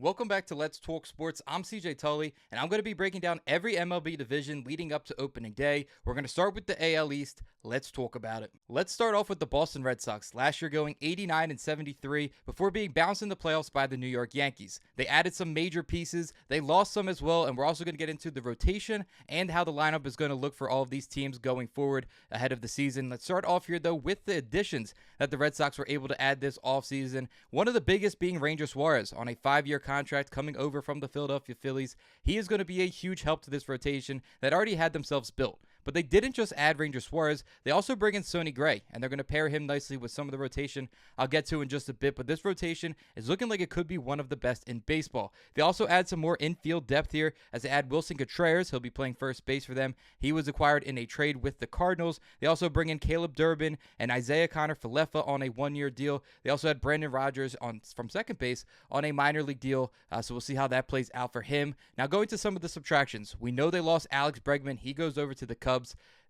Welcome back to Let's Talk Sports. I'm CJ Tully, and I'm going to be breaking down every MLB division leading up to opening day. We're going to start with the AL East. Let's talk about it. Let's start off with the Boston Red Sox. Last year going 89-73 before being bounced in the playoffs by the New York Yankees. They added some major pieces. They lost some as well, and we're also going to get into the rotation and how the lineup is going to look for all of these teams going forward ahead of the season. Let's start off here, though, with the additions that the Red Sox were able to add this offseason. One of the biggest being Ranger Suarez on a 5-year contract coming over from the Philadelphia Phillies. He is going to be a huge help to this rotation that already had themselves built. But they didn't just add Ranger Suarez, they also bring in Sonny Gray, and they're going to pair him nicely with some of the rotation I'll get to in just a bit, but this rotation is looking like it could be one of the best in baseball. They also add some more infield depth here as they add Wilson Contreras. He'll be playing first base for them. He was acquired in a trade with the Cardinals. They also bring in Caleb Durbin and Isaiah Connor-Falefa on a 1-year deal. They also had Brandon Rogers from second base on a minor league deal, so we'll see how that plays out for him. Now going to some of the subtractions. We know they lost Alex Bregman. He goes over to the Cubs.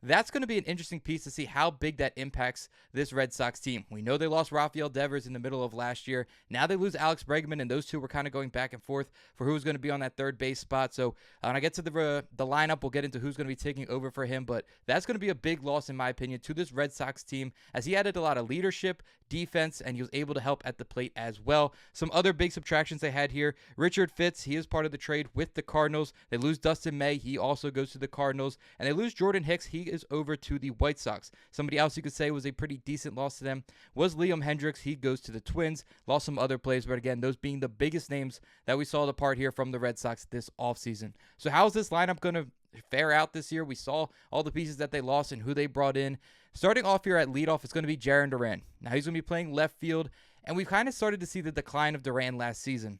That's going to be an interesting piece to see how big that impacts this Red Sox team. We know they lost Rafael Devers in the middle of last year. Now they lose Alex Bregman, and those two were kind of going back and forth for who's going to be on that third base spot. So when I get to the lineup, we'll get into who's going to be taking over for him. But that's going to be a big loss, in my opinion, to this Red Sox team, as he added a lot of leadership, defense, and he was able to help at the plate as well. Some other big subtractions they had here. Richard Fitz, he is part of the trade with the Cardinals. They lose Dustin May. He also goes to the Cardinals. And they lose Jordan Hicks. He is over to the White Sox. Somebody else you could say was a pretty decent loss to them was Liam Hendricks. He goes to the Twins. Lost some other players, but again, those being the biggest names that we saw depart here from the Red Sox this offseason. So how's this lineup going to fare out this year? We saw all the pieces that they lost and who they brought in. Starting off here at leadoff, it's going to be Jarren Duran. Now he's going to be playing left field, and we've kind of started to see the decline of Duran last season.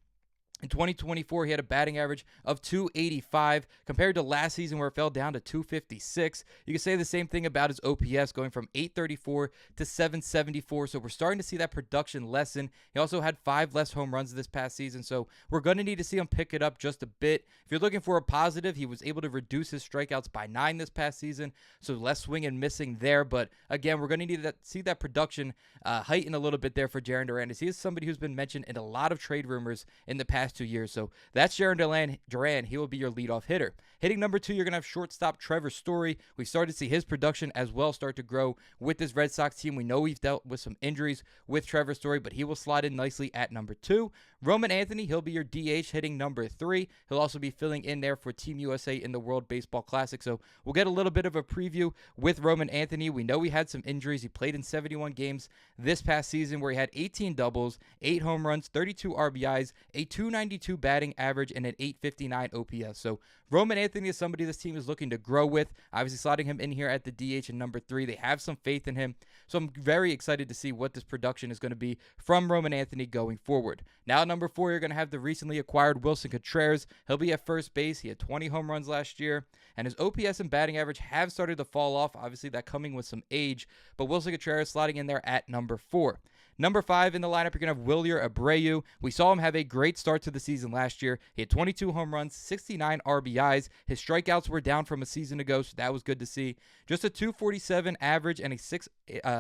In 2024, he had a batting average of .285 compared to last season where it fell down to .256. You can say the same thing about his OPS going from .834 to .774. So we're starting to see that production lessen. He also had 5 less home runs this past season. So we're going to need to see him pick it up just a bit. If you're looking for a positive, he was able to reduce his strikeouts by 9 this past season. So less swing and missing there. But again, we're going to need to see that production heighten a little bit there for Jarren Duran, as he is somebody who's been mentioned in a lot of trade rumors in the past 2 years. So that's Jarren Duran. He will be your leadoff hitter. Hitting number 2, you're going to have shortstop Trevor Story. We've started to see his production as well start to grow with this Red Sox team. We know we've dealt with some injuries with Trevor Story, but he will slide in nicely at number 2. Roman Anthony, he'll be your DH hitting number 3. He'll also be filling in there for Team USA in the World Baseball Classic. So we'll get a little bit of a preview with Roman Anthony. We know he had some injuries. He played in 71 games this past season where he had 18 doubles, 8 home runs, 32 RBIs, a .292 batting average, and an .859 OPS. So Roman Anthony is somebody this team is looking to grow with. Obviously slotting him in here at the DH and number 3. They have some faith in him. So I'm very excited to see what this production is going to be from Roman Anthony going forward. Now at number 4, you're going to have the recently acquired Wilson Contreras. He'll be at first base. He had 20 home runs last year, and his OPS and batting average have started to fall off. Obviously that coming with some age, but Wilson Contreras sliding in there at number 4. Number 5 in the lineup, you're going to have Wilyer Abreu. We saw him have a great start to the season last year. He had 22 home runs, 69 RBIs. His strikeouts were down from a season ago, so that was good to see. Just a .247 average and a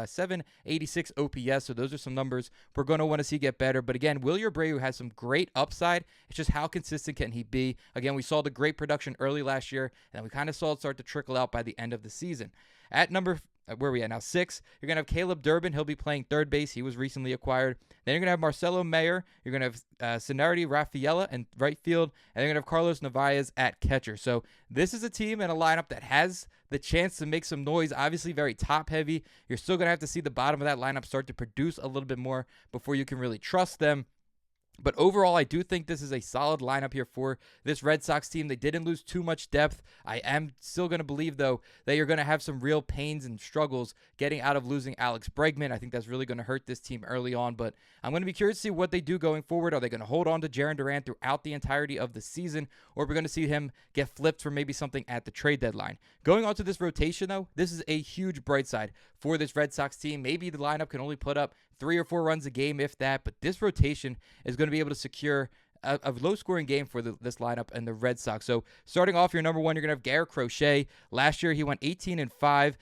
786 OPS, so those are some numbers we're going to want to see get better. But again, Wilyer Abreu has some great upside. It's just how consistent can he be? Again, we saw the great production early last year, and we kind of saw it start to trickle out by the end of the season. At where are we at now? 6. You're going to have Caleb Durbin. He'll be playing third base. He was recently acquired. Then you're going to have Marcelo Mayer. You're going to have Sonardi Rafaela in right field. And you're going to have Carlos Narvaez at catcher. So this is a team and a lineup that has the chance to make some noise. Obviously very top heavy. You're still going to have to see the bottom of that lineup start to produce a little bit more before you can really trust them. But overall, I do think this is a solid lineup here for this Red Sox team. They didn't lose too much depth. I am still going to believe, though, that you're going to have some real pains and struggles getting out of losing Alex Bregman. I think that's really going to hurt this team early on. But I'm going to be curious to see what they do going forward. Are they going to hold on to Jarren Duran throughout the entirety of the season? Or are we going to see him get flipped for maybe something at the trade deadline? Going on to this rotation, though, this is a huge bright side for this Red Sox team. Maybe the lineup can only put up 3 or 4 runs a game, if that, but this rotation is going to be able to secure a low-scoring game for this lineup and the Red Sox. So starting off your number one, you're going to have Garrett Crochet. Last year, he went 18-5.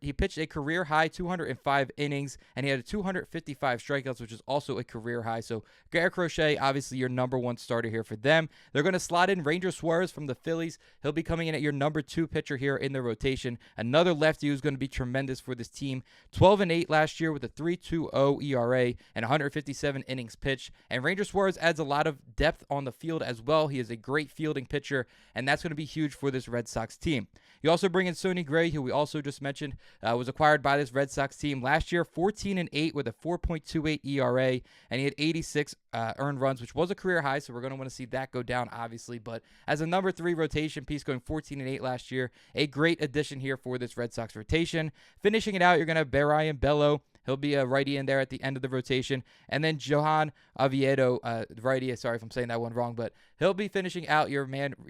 He pitched a career-high 205 innings, and he had 255 strikeouts, which is also a career high. So Garrett Crochet, obviously your number one starter here for them. They're going to slot in Ranger Suarez from the Phillies. He'll be coming in at your number two pitcher here in the rotation. Another lefty who's going to be tremendous for this team. 12-8 last year with a 3.20 ERA and 157 innings pitched. And Ranger Suarez adds a lot of depth on the field as well. He is a great fielding pitcher, and that's going to be huge for this Red Sox team. You also bring in Sonny Gray, who we also just mentioned, was acquired by this Red Sox team last year, 14-8 with a 4.28 ERA, and he had 86 earned runs, which was a career high, so we're going to want to see that go down, obviously. But as a number three rotation piece, going 14-8 last year, a great addition here for this Red Sox rotation. Finishing it out, you're going to have Brian Bello. He'll be a righty in there at the end of the rotation. And then Johan Oviedo, righty. Sorry if I'm saying that one wrong, but he'll be finishing out your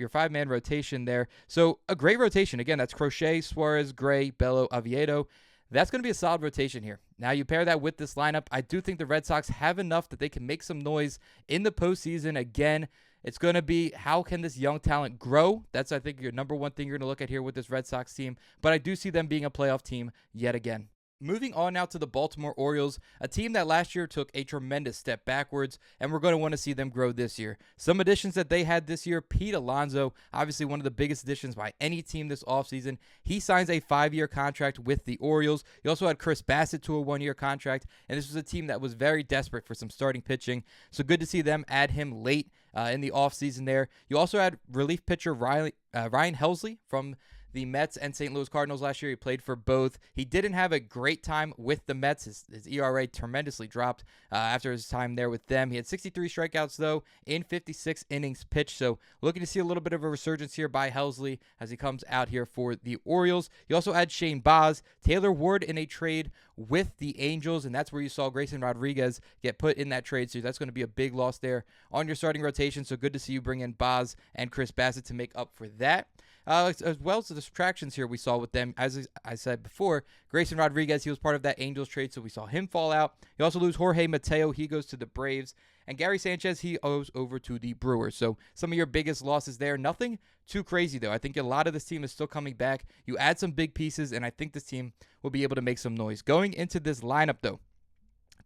five-man rotation there. So a great rotation. Again, that's Crochet, Suarez, Gray, Bello, Oviedo. That's going to be a solid rotation here. Now, you pair that with this lineup, I do think the Red Sox have enough that they can make some noise in the postseason. Again, it's going to be how can this young talent grow? That's, I think, your number one thing you're going to look at here with this Red Sox team. But I do see them being a playoff team yet again. Moving on now to the Baltimore Orioles, a team that last year took a tremendous step backwards, and we're going to want to see them grow this year. Some additions that they had this year: Pete Alonso, obviously one of the biggest additions by any team this offseason. He signs a 5-year contract with the Orioles. You also had Chris Bassett to a 1-year contract, and this was a team that was very desperate for some starting pitching, so good to see them add him late in the offseason there. You also had relief pitcher Ryan Helsley from the Mets and St. Louis Cardinals last year. He played for both. He didn't have a great time with the Mets. His ERA tremendously dropped after his time there with them. He had 63 strikeouts, though, in 56 innings pitched. So looking to see a little bit of a resurgence here by Helsley as he comes out here for the Orioles. You also had Shane Baz, Taylor Ward in a trade with the Angels, and that's where you saw Grayson Rodriguez get put in that trade. So that's going to be a big loss there on your starting rotation. So good to see you bring in Baz and Chris Bassett to make up for that. As well as the subtractions here we saw with them. As I said before, Grayson Rodriguez, he was part of that Angels trade, so we saw him fall out. You also lose Jorge Mateo. He goes to the Braves. And Gary Sanchez, he goes over to the Brewers. So some of your biggest losses there. Nothing too crazy, though. I think a lot of this team is still coming back. You add some big pieces, and I think this team will be able to make some noise. Going into this lineup, though,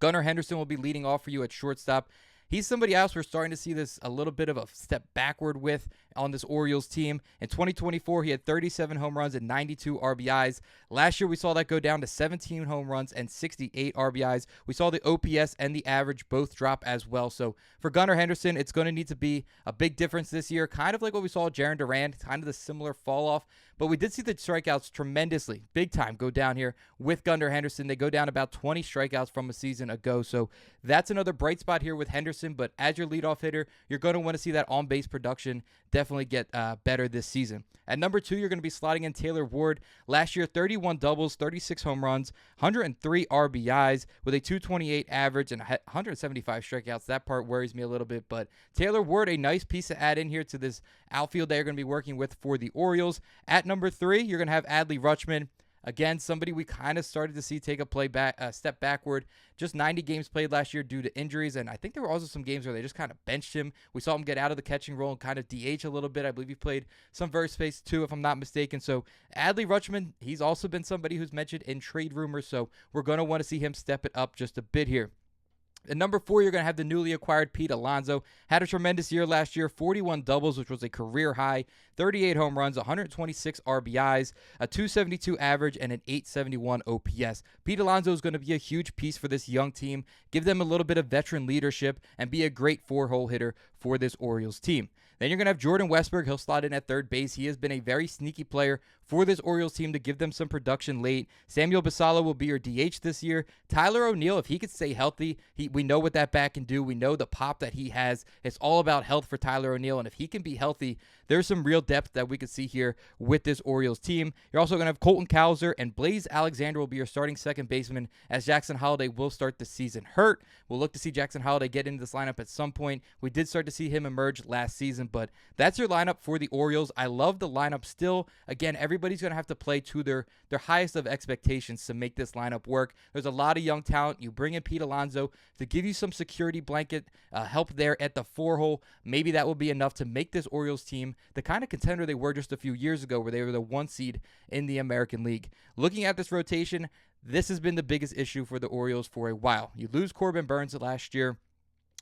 Gunnar Henderson will be leading off for you at shortstop. He's somebody else we're starting to see this a little bit of a step backward with on this Orioles team. In 2024, he had 37 home runs and 92 RBIs. Last year, we saw that go down to 17 home runs and 68 RBIs. We saw the OPS and the average both drop as well. So for Gunnar Henderson, it's going to need to be a big difference this year, kind of like what we saw with Jarren Duran, kind of the similar fall off. But we did see the strikeouts tremendously, big time, go down here with Gunnar Henderson. They go down about 20 strikeouts from a season ago. So that's another bright spot here with Henderson. But as your leadoff hitter, you're going to want to see that on-base production definitely get better this season. At number 2, you're going to be slotting in Taylor Ward. Last year, 31 doubles, 36 home runs, 103 RBIs with a 228 average and 175 strikeouts. That part worries me a little bit, but Taylor Ward, a nice piece to add in here to this outfield that you're going to be working with for the Orioles. At number 3, you're going to have Adley Rutschman. Again, somebody we kind of started to see take a step backward. Just 90 games played last year due to injuries, and I think there were also some games where they just kind of benched him. We saw him get out of the catching role and kind of DH a little bit. I believe he played some first base too, if I'm not mistaken. So Adley Rutschman, he's also been somebody who's mentioned in trade rumors, so we're going to want to see him step it up just a bit here. At number 4, you're going to have the newly acquired Pete Alonso. Had a tremendous year last year, 41 doubles, which was a career high, 38 home runs, 126 RBIs, a 272 average, and an 871 OPS. Pete Alonso is going to be a huge piece for this young team, give them a little bit of veteran leadership, and be a great 4-hole hitter for this Orioles team. Then you're going to have Jordan Westburg. He'll slot in at third base. He has been a very sneaky player for this Orioles team to give them some production late. Samuel Basallo will be your DH this year. Tyler O'Neill, if he could stay healthy, we know what that bat can do. We know the pop that he has. It's all about health for Tyler O'Neill, and if he can be healthy, there's some real depth that we could see here with this Orioles team. You're also going to have Colton Cowser, and Blaze Alexander will be your starting second baseman, as Jackson Holliday will start the season hurt. We'll look to see Jackson Holliday get into this lineup at some point. We did start to see him emerge last season, but that's your lineup for the Orioles. I love the lineup still. Again, everybody everybody's going to have to play to their highest of expectations to make this lineup work. There's a lot of young talent. You bring in Pete Alonso to give you some security blanket help there at the 4-hole. Maybe that will be enough to make this Orioles team the kind of contender they were just a few years ago, where they were the 1 seed in the American League. Looking at this rotation, this has been the biggest issue for the Orioles for a while. You lose Corbin Burns last year.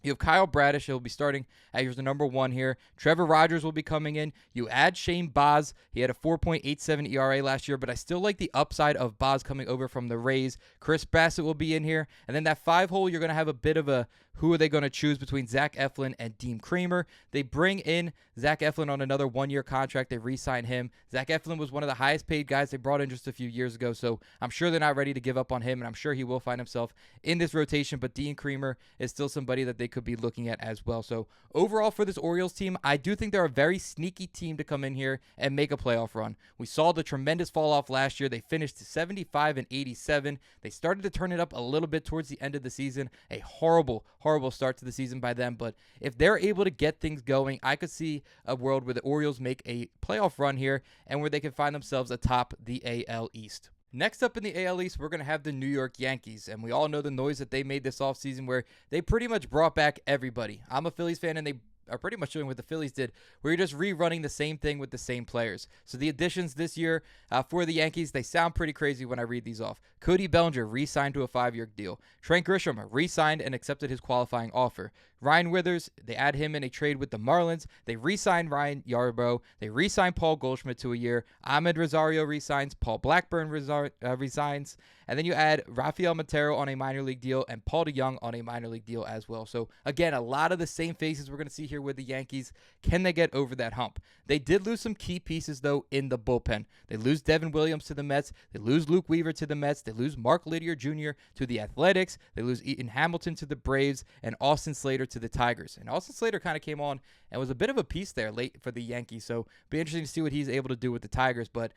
You have Kyle Bradish. He'll be starting as the number 1 here. Trevor Rogers will be coming in. You add Shane Baz. He had a 4.87 ERA last year, but I still like the upside of Baz coming over from the Rays. Chris Bassett will be in here. And then that 5-hole, you're going to have a bit of a who are they going to choose between Zach Eflin and Dean Kremer. They bring in Zach Eflin on another 1-year contract. They re-sign him. Zach Eflin was one of the highest paid guys they brought in just a few years ago, so I'm sure they're not ready to give up on him, and I'm sure he will find himself in this rotation, but Dean Kremer is still somebody that they could be looking at as well. So overall for this Orioles team, I do think they're a very sneaky team to come in here and make a playoff run. We saw the tremendous fall off last year. They finished 75-87. They started to turn it up a little bit towards the end of the season. A horrible start to the season by them, but if they're able to get things going, I could see a world where the Orioles make a playoff run here and where they can find themselves atop the AL East. Next up in the AL East, we're going to have the New York Yankees, and we all know the noise that they made this offseason where they pretty much brought back everybody. I'm a Phillies fan, and they are pretty much doing what the Phillies did, where you're just rerunning the same thing with the same players. So the additions this year for the Yankees, they sound pretty crazy when I read these off. Cody Bellinger re-signed to a 5-year deal. Trent Grisham re-signed and accepted his qualifying offer. Ryan Withers, they add him in a trade with the Marlins. They re-signed Ryan Yarbrough. They re-signed Paul Goldschmidt to a year. Ahmed Rosario resigns. Paul Blackburn resigns. And then you add Rafael Montero on a minor league deal and Paul DeJong on a minor league deal as well. So, again, a lot of the same faces we're going to see here with the Yankees. Can they get over that hump? They did lose some key pieces, though, in the bullpen. They lose Devin Williams to the Mets. They lose Luke Weaver to the Mets. They lose Mark Lydier Jr. to the Athletics. They lose Eaton Hamilton to the Braves and Austin Slater to the Tigers. And Austin Slater kind of came on and was a bit of a piece there late for the Yankees. So, be interesting to see what he's able to do with the Tigers. But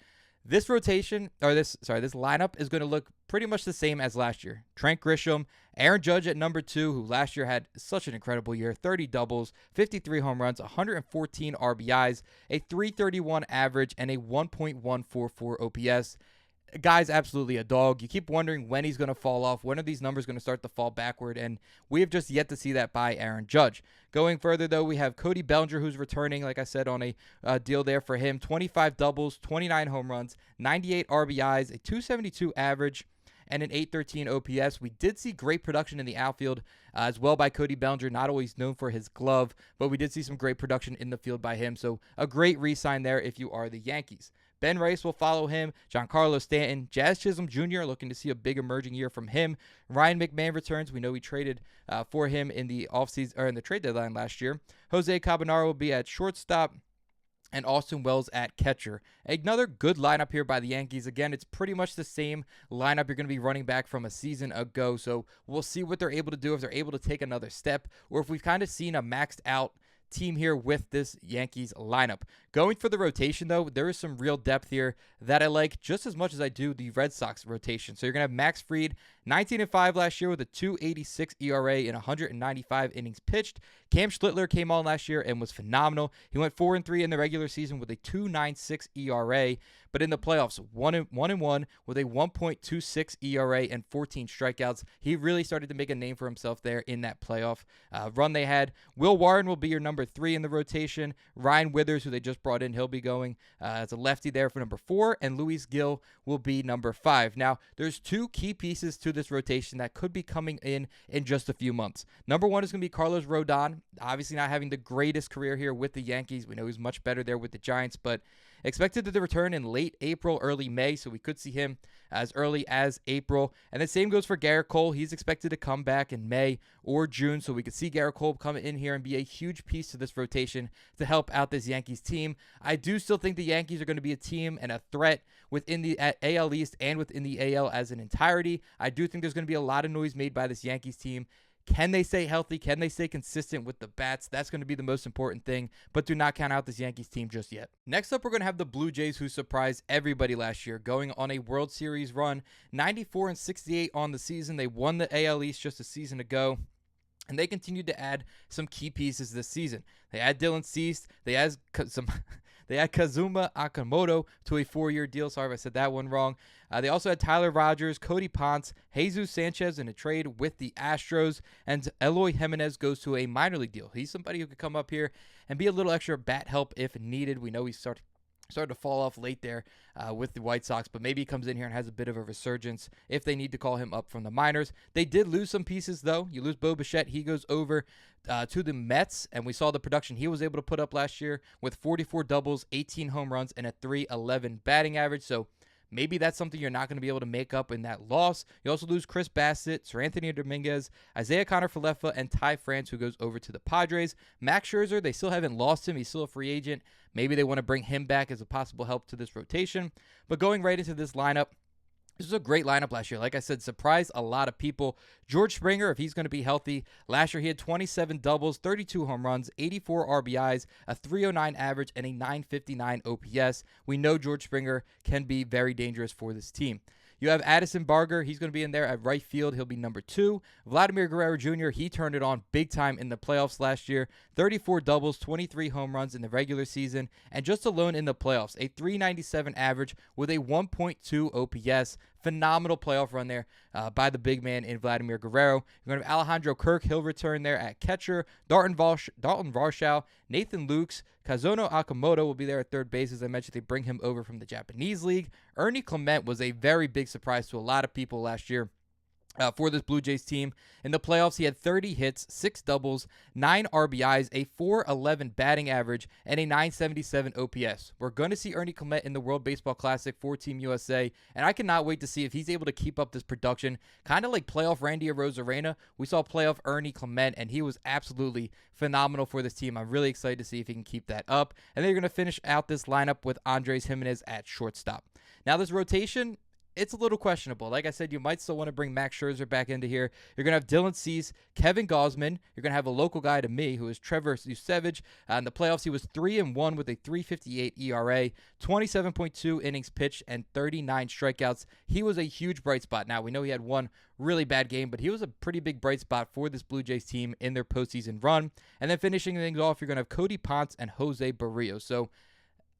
this lineup is going to look pretty much the same as last year. Trent Grisham, Aaron Judge at number 2, who last year had such an incredible year, 30 doubles, 53 home runs, 114 RBIs, a 331 average, and a 1.144 OPS. Guy's absolutely a dog. You keep wondering when he's going to fall off. When are these numbers going to start to fall backward? And we have just yet to see that by Aaron Judge. Going further, though, we have Cody Bellinger, who's returning, like I said, on a deal there for him. 25 doubles, 29 home runs, 98 RBIs, a 272 average, and an 813 OPS. We did see great production in the outfield as well by Cody Bellinger, not always known for his glove, but we did see some great production in the field by him. So a great re-sign there if you are the Yankees. Ben Rice will follow him. Giancarlo Stanton, Jazz Chisholm Jr. looking to see a big emerging year from him. Ryan McMahon returns. We know we traded for him in the offseason or in the trade deadline last year. Jose Cabanaro will be at shortstop, and Austin Wells at catcher. Another good lineup here by the Yankees. Again, it's pretty much the same lineup you're going to be running back from a season ago. So we'll see what they're able to do, if they're able to take another step, or if we've kind of seen a maxed out team here with this Yankees lineup. Going for the rotation, though, there is some real depth here that I like just as much as I do the Red Sox rotation. So you're going to have Max Fried, 19-5 last year with a 2.86 ERA in 195 innings pitched. Cam Schlittler came on last year and was phenomenal. He went 4-3 in the regular season with a 2.96 ERA, but in the playoffs, 1-1 with a 1.26 ERA and 14 strikeouts. He really started to make a name for himself there in that playoff run they had. Will Warren will be your number 3 in the rotation. Ryan Withers, who they just brought in, he'll be going as a lefty there for number 4, and Luis Gil will be number 5. Now, there's 2 key pieces to this rotation that could be coming in just a few months. Number 1 is going to be Carlos Rodon, obviously not having the greatest career here with the Yankees. We know he's much better there with the Giants, but expected to return in late April, early May, so we could see him as early as April. And the same goes for Garrett Cole. He's expected to come back in May or June, so we could see Garrett Cole come in here and be a huge piece to this rotation to help out this Yankees team. I do still think the Yankees are going to be a team and a threat within the AL East and within the AL as an entirety. I do think there's going to be a lot of noise made by this Yankees team. Can they stay healthy? Can they stay consistent with the bats? That's going to be the most important thing, but do not count out this Yankees team just yet. Next up, we're going to have the Blue Jays, who surprised everybody last year, going on a World Series run, 94-68 on the season. They won the AL East just a season ago, and they continued to add some key pieces this season. They add Dylan Cease. They add some They had Kazuma Akamoto to a 4-year deal. Sorry if I said that one wrong. They also had Tyler Rogers, Cody Ponce, Jesus Sanchez in a trade with the Astros, and Eloy Jimenez goes to a minor league deal. He's somebody who could come up here and be a little extra bat help if needed. We know he started to fall off late there with the White Sox, but maybe he comes in here and has a bit of a resurgence if they need to call him up from the minors. They did lose some pieces, though. You lose Bo Bichette. He goes over to the Mets, and we saw the production he was able to put up last year with 44 doubles, 18 home runs, and a .311 batting average. So maybe that's something you're not going to be able to make up in that loss. You also lose Chris Bassett, Sir Anthony Dominguez, Isaiah Connor-Falefa, and Ty France, who goes over to the Padres. Max Scherzer, they still haven't lost him. He's still a free agent. Maybe they want to bring him back as a possible help to this rotation. But going right into this lineup, this was a great lineup last year. Like I said, surprised a lot of people. George Springer, if he's going to be healthy, last year he had 27 doubles, 32 home runs, 84 RBIs, a .309 average, and a .959 OPS. We know George Springer can be very dangerous for this team. You have Addison Barger. He's going to be in there at right field. He'll be number 2. Vladimir Guerrero Jr., he turned it on big time in the playoffs last year. 34 doubles, 23 home runs in the regular season, and just alone in the playoffs, a .397 average with a 1.2 OPS. Phenomenal playoff run there by the big man in Vladimir Guerrero. You're going to have Alejandro Kirk. He'll return there at catcher. Dalton Varsho, Nathan Lukes, Kazuno Akamoto will be there at third base. As I mentioned, they bring him over from the Japanese League. Ernie Clement was a very big surprise to a lot of people last year. For this Blue Jays team. In the playoffs, he had 30 hits, 6 doubles, 9 RBIs, a .411 batting average, and a .977 OPS. We're going to see Ernie Clement in the World Baseball Classic for Team USA, and I cannot wait to see if he's able to keep up this production. Kind of like playoff Randy Arozarena. We saw playoff Ernie Clement, and he was absolutely phenomenal for this team. I'm really excited to see if he can keep that up. And they're going to finish out this lineup with Andres Jimenez at shortstop. Now, this rotation, it's a little questionable. Like I said, you might still want to bring Max Scherzer back into here. You're going to have Dylan Cease, Kevin Gausman. You're going to have a local guy to me who is Trevor Yusevich. In the playoffs, he was 3-1 with a .358 ERA, 27.2 innings pitched, and 39 strikeouts. He was a huge bright spot. Now, we know he had one really bad game, but he was a pretty big bright spot for this Blue Jays team in their postseason run. And then finishing things off, you're going to have Cody Ponce and Jose Barrios. So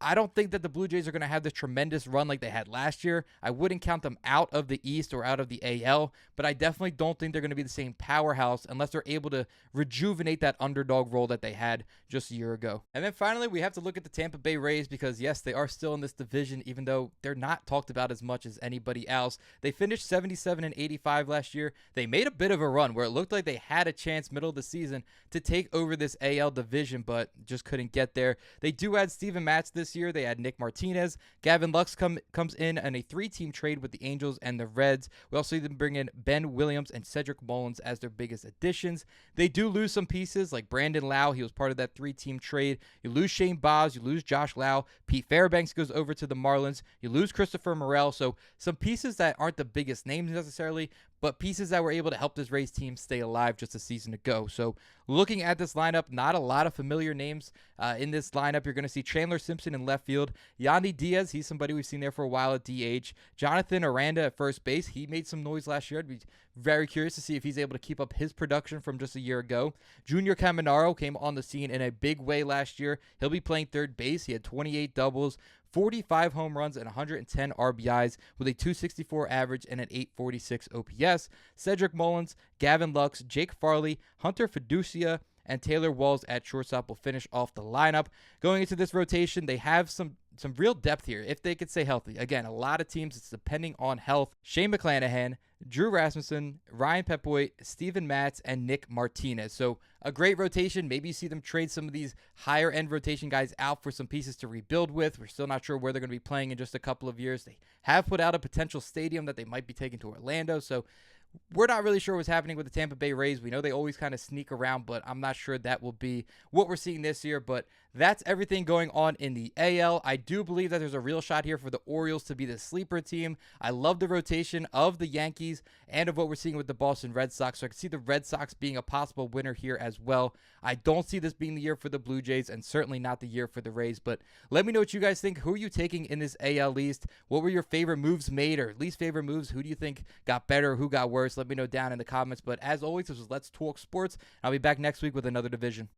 I don't think that the Blue Jays are going to have this tremendous run like they had last year. I wouldn't count them out of the East or out of the AL, but I definitely don't think they're going to be the same powerhouse unless they're able to rejuvenate that underdog role that they had just a year ago. And then finally, we have to look at the Tampa Bay Rays because, yes, they are still in this division, even though they're not talked about as much as anybody else. They finished 77-85 last year. They made a bit of a run where it looked like they had a chance middle of the season to take over this AL division, but just couldn't get there. They do add Steven Matz this year. They had Nick Martinez. Gavin Lux comes in a 3-team trade with the Angels and the Reds. We also see them bring in Ben Williams and Cedric Mullins as their biggest additions. They do lose some pieces like Brandon Lau. He was part of that 3-team trade. You lose Shane Baz. You lose Josh Lau. Pete Fairbanks goes over to the Marlins. You lose Christopher Morel. So some pieces that aren't the biggest names necessarily, but pieces that were able to help this Rays team stay alive just a season ago. So looking at this lineup, not a lot of familiar names in this lineup. You're going to see Chandler Simpson in left field. Yandy Diaz, he's somebody we've seen there for a while at DH. Jonathan Aranda at first base. He made some noise last year. I'd be very curious to see if he's able to keep up his production from just a year ago. Junior Caminero came on the scene in a big way last year. He'll be playing third base. He had 28 doubles, 45 home runs, and 110 RBIs with a .264 average and an .846 OPS. Cedric Mullins, Gavin Lux, Jake Farley, Hunter Fiducia, and Taylor Walls at shortstop will finish off the lineup. Going into this rotation, they have some real depth here if they could stay healthy. Again, a lot of teams, it's depending on health. Shane McClanahan, Drew Rasmussen, Ryan Pepoit, Steven Matz, and Nick Martinez. So a great rotation. Maybe you see them trade some of these higher-end rotation guys out for some pieces to rebuild with. We're still not sure where they're going to be playing in just a couple of years. They have put out a potential stadium that they might be taking to Orlando. So we're not really sure what's happening with the Tampa Bay Rays. We know they always kind of sneak around, but I'm not sure that will be what we're seeing this year. But that's everything going on in the AL. I do believe that there's a real shot here for the Orioles to be the sleeper team. I love the rotation of the Yankees and of what we're seeing with the Boston Red Sox. So I can see the Red Sox being a possible winner here as well. I don't see this being the year for the Blue Jays and certainly not the year for the Rays. But let me know what you guys think. Who are you taking in this AL East? What were your favorite moves made or least favorite moves? Who do you think got better? Who got worse? Let me know down in the comments. But as always, this was Let's Talk Sports. I'll be back next week with another division.